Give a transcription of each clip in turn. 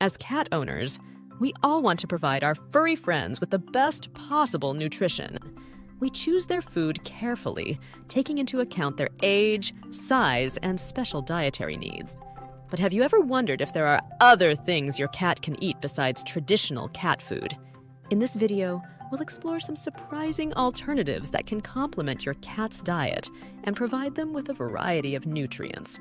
As cat owners, we all want to provide our furry friends with the best possible nutrition. We choose their food carefully, taking into account their age, size, and special dietary needs. But have you ever wondered if there are other things your cat can eat besides traditional cat food? In this video, we'll explore some surprising alternatives that can complement your cat's diet and provide them with a variety of nutrients.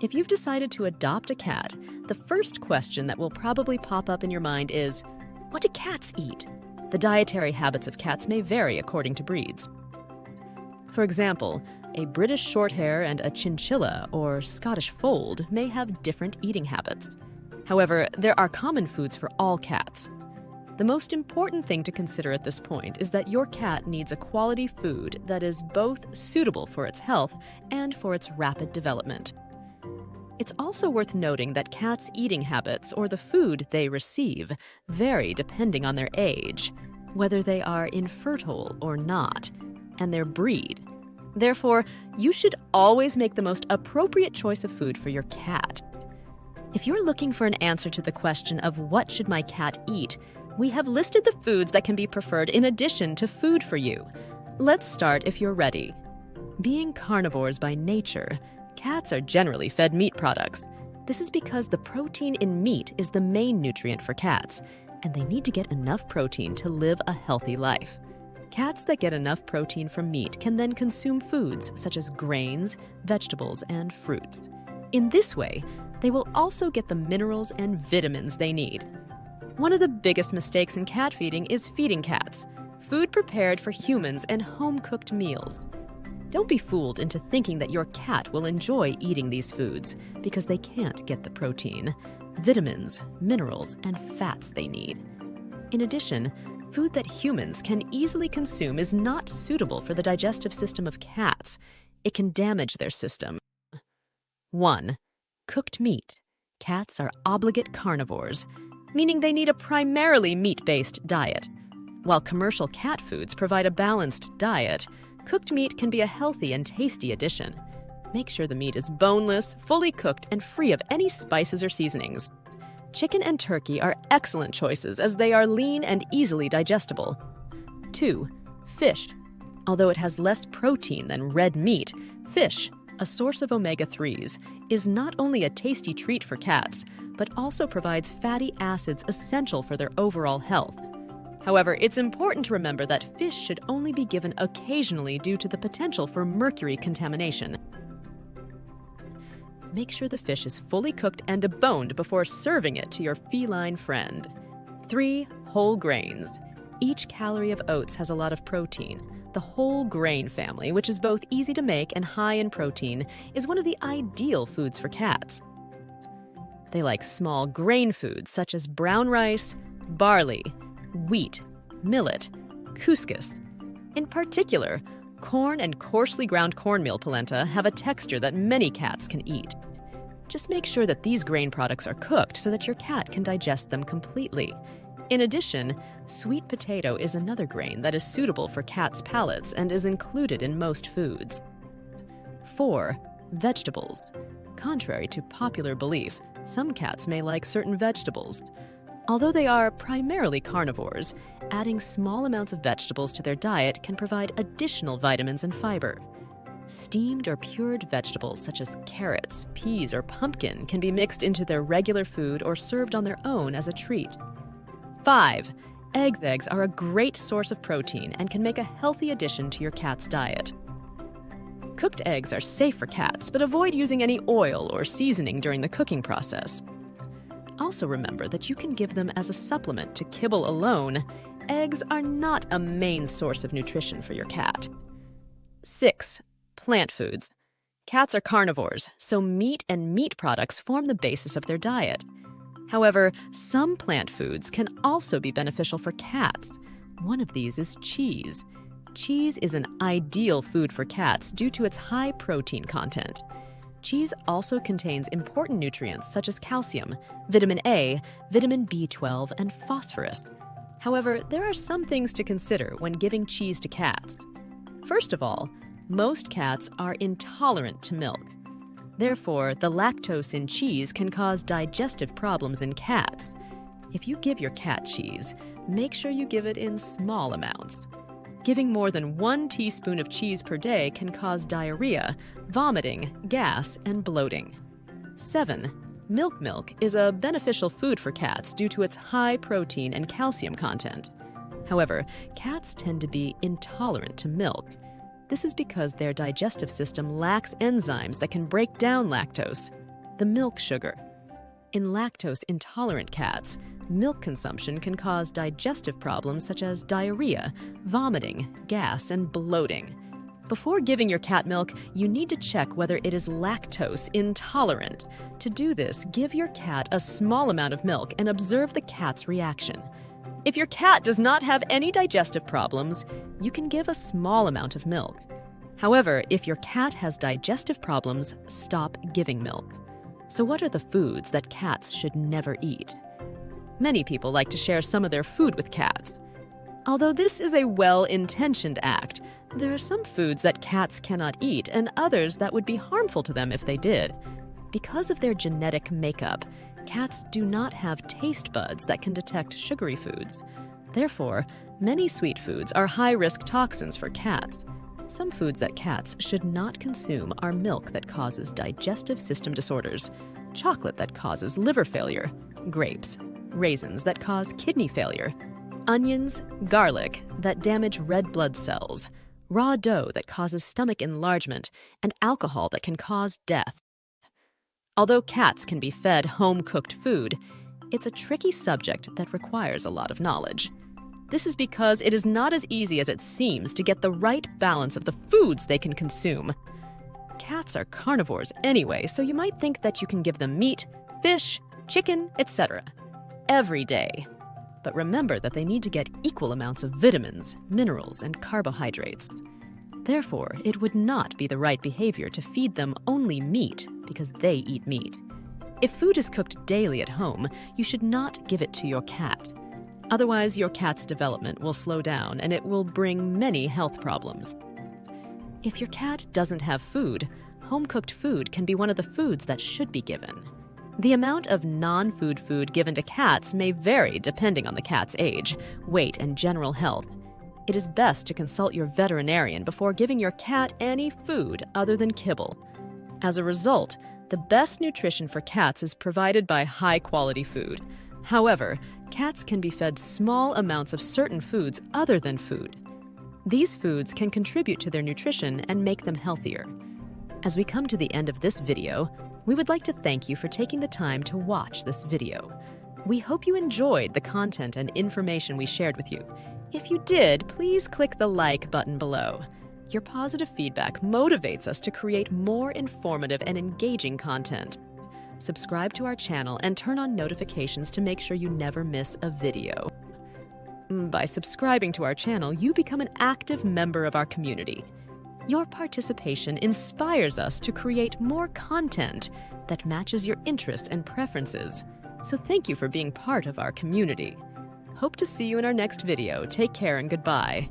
If you've decided to adopt a cat, the first question that will probably pop up in your mind is, what do cats eat? The dietary habits of cats may vary according to breeds. For example, a British Shorthair and a Chinchilla or Scottish Fold may have different eating habits. However, there are common foods for all cats. The most important thing to consider at this point is that your cat needs a quality food that is both suitable for its health and for its rapid development. It's also worth noting that cats' eating habits or the food they receive vary depending on their age, whether they are infertile or not, and their breed. Therefore, you should always make the most appropriate choice of food for your cat. If you're looking for an answer to the question of what should my cat eat, we have listed the foods that can be preferred in addition to food for you. Let's start if you're ready. Being carnivores by nature, cats are generally fed meat products. This is because the protein in meat is the main nutrient for cats, and they need to get enough protein to live a healthy life. Cats that get enough protein from meat can then consume foods such as grains, vegetables, and fruits. In this way, they will also get the minerals and vitamins they need. One of the biggest mistakes in cat feeding is feeding cats food prepared for humans and home-cooked meals. Don't be fooled into thinking that your cat will enjoy eating these foods because they can't get the protein, vitamins, minerals, and fats they need. In addition, food that humans can easily consume is not suitable for the digestive system of cats. It can damage their system. 1. Cooked meat. Cats are obligate carnivores, meaning they need a primarily meat-based diet. While commercial cat foods provide a balanced diet, cooked meat can be a healthy and tasty addition. Make sure the meat is boneless, fully cooked, and free of any spices or seasonings. Chicken and turkey are excellent choices as they are lean and easily digestible. 2. Fish. Although it has less protein than red meat, fish, a source of omega-3s, is not only a tasty treat for cats, but also provides fatty acids essential for their overall health. However, it's important to remember that fish should only be given occasionally due to the potential for mercury contamination. Make sure the fish is fully cooked and deboned before serving it to your feline friend. 3. Whole grains. Each calorie of oats has a lot of protein. The whole grain family, which is both easy to make and high in protein, is one of the ideal foods for cats. They like small grain foods such as brown rice, barley, wheat, millet, couscous. In particular, corn and coarsely ground cornmeal polenta have a texture that many cats can eat. Just make sure that these grain products are cooked so that your cat can digest them completely. In addition, sweet potato is another grain that is suitable for cats' palates and is included in most foods. 4. Vegetables. Contrary to popular belief, some cats may like certain vegetables. Although they are primarily carnivores, adding small amounts of vegetables to their diet can provide additional vitamins and fiber. Steamed or pured vegetables such as carrots, peas, or pumpkin can be mixed into their regular food or served on their own as a treat. 5. Eggs are a great source of protein and can make a healthy addition to your cat's diet. Cooked eggs are safe for cats, but avoid using any oil or seasoning during the cooking process. Also remember that you can give them as a supplement to kibble alone. Eggs are not a main source of nutrition for your cat. 6. Plant foods. Cats are carnivores, so meat and meat products form the basis of their diet. However, some plant foods can also be beneficial for cats. One of these is cheese. Cheese is an ideal food for cats due to its high protein content. Cheese also contains important nutrients such as calcium, vitamin A, vitamin B12, and phosphorus. However, there are some things to consider when giving cheese to cats. First of all, most cats are intolerant to milk. Therefore, the lactose in cheese can cause digestive problems in cats. If you give your cat cheese, make sure you give it in small amounts. Giving more than 1 teaspoon of cheese per day can cause diarrhea, vomiting, gas, and bloating. 7. Milk is a beneficial food for cats due to its high protein and calcium content. However, cats tend to be intolerant to milk. This is because their digestive system lacks enzymes that can break down lactose, the milk sugar. In lactose-intolerant cats, milk consumption can cause digestive problems such as diarrhea, vomiting, gas, and bloating. Before giving your cat milk, you need to check whether it is lactose intolerant. To do this, give your cat a small amount of milk and observe the cat's reaction. If your cat does not have any digestive problems, you can give a small amount of milk. However, if your cat has digestive problems, stop giving milk. So what are the foods that cats should never eat? Many people like to share some of their food with cats. Although this is a well-intentioned act, there are some foods that cats cannot eat and others that would be harmful to them if they did. Because of their genetic makeup, cats do not have taste buds that can detect sugary foods. Therefore, many sweet foods are high-risk toxins for cats. Some foods that cats should not consume are milk that causes digestive system disorders, chocolate that causes liver failure, grapes, raisins that cause kidney failure, onions, garlic that damage red blood cells, raw dough that causes stomach enlargement, and alcohol that can cause death. Although cats can be fed home-cooked food, it's a tricky subject that requires a lot of knowledge. This is because it is not as easy as it seems to get the right balance of the foods they can consume. Cats are carnivores anyway, so you might think that you can give them meat, fish, chicken, etc. every day. But remember that they need to get equal amounts of vitamins, minerals, and carbohydrates. Therefore, it would not be the right behavior to feed them only meat because they eat meat. If food is cooked daily at home, you should not give it to your cat. Otherwise, your cat's development will slow down and it will bring many health problems. If your cat doesn't have food, home-cooked food can be one of the foods that should be given. The amount of non-food food given to cats may vary depending on the cat's age, weight, and general health. It is best to consult your veterinarian before giving your cat any food other than kibble. As a result, the best nutrition for cats is provided by high-quality food. However, cats can be fed small amounts of certain foods other than food. These foods can contribute to their nutrition and make them healthier. As we come to the end of this video, we would like to thank you for taking the time to watch this video. We hope you enjoyed the content and information we shared with you. If you did, please click the like button below. Your positive feedback motivates us to create more informative and engaging content. Subscribe to our channel and turn on notifications to make sure you never miss a video. By subscribing to our channel, you become an active member of our community. Your participation inspires us to create more content that matches your interests and preferences. So thank you for being part of our community. Hope to see you in our next video. Take care and goodbye.